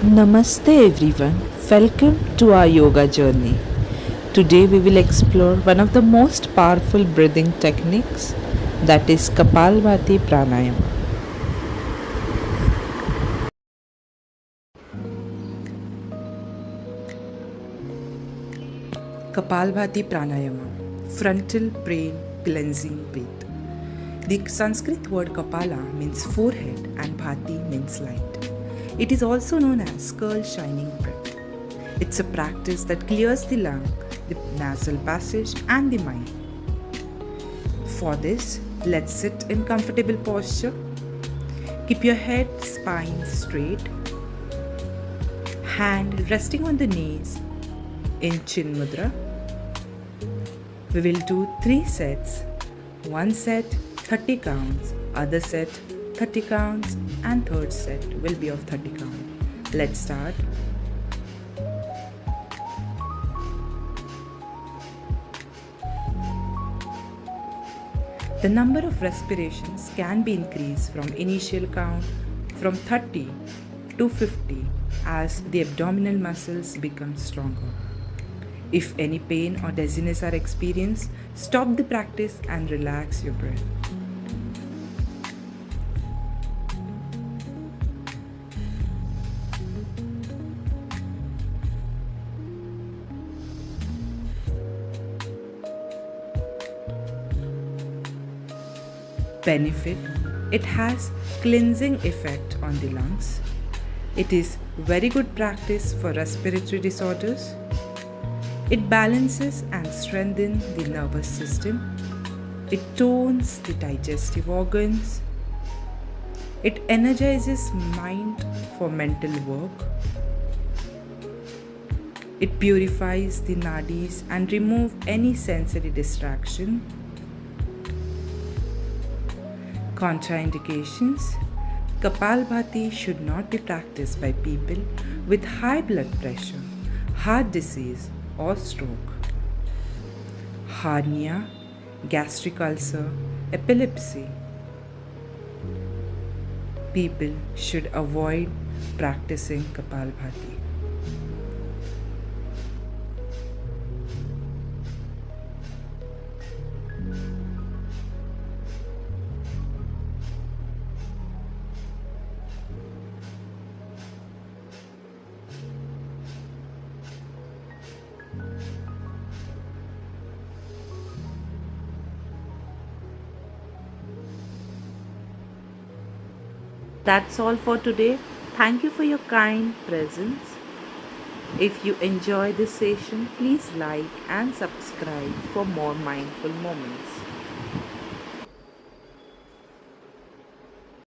Namaste everyone, welcome to our yoga journey. Today we will explore one of the most powerful breathing techniques, that is Kapalbhati Pranayama. Kapalbhati Pranayama, frontal brain cleansing breath. The Sanskrit word Kapala means forehead and Bhati means light. It is also known as skull shining breath. It's a practice that clears the lung, the nasal passage, and the mind. For this, let's sit in comfortable posture. Keep your head spine straight, hand resting on the knees in Chin Mudra. We will do 3 sets. One set 30 counts, other set 30 counts, and third set will be of 30 counts. Let's start. The number of respirations can be increased from initial count from 30 to 50 as the abdominal muscles become stronger. If any pain or dizziness are experienced, stop the practice and relax your breath. Benefit: it has cleansing effect on the lungs. It is very good practice for respiratory disorders. It balances and strengthens the nervous system. It tones the digestive organs. It energizes mind for mental work. It purifies the nadis and removes any sensory distraction. Contraindications: Kapalbhati should not be practiced by people with high blood pressure, heart disease, or stroke. Hernia, gastric ulcer, epilepsy. People should avoid practicing Kapalbhati. That's all for today. Thank you for your kind presence. If you enjoy this session, please like and subscribe for more mindful moments.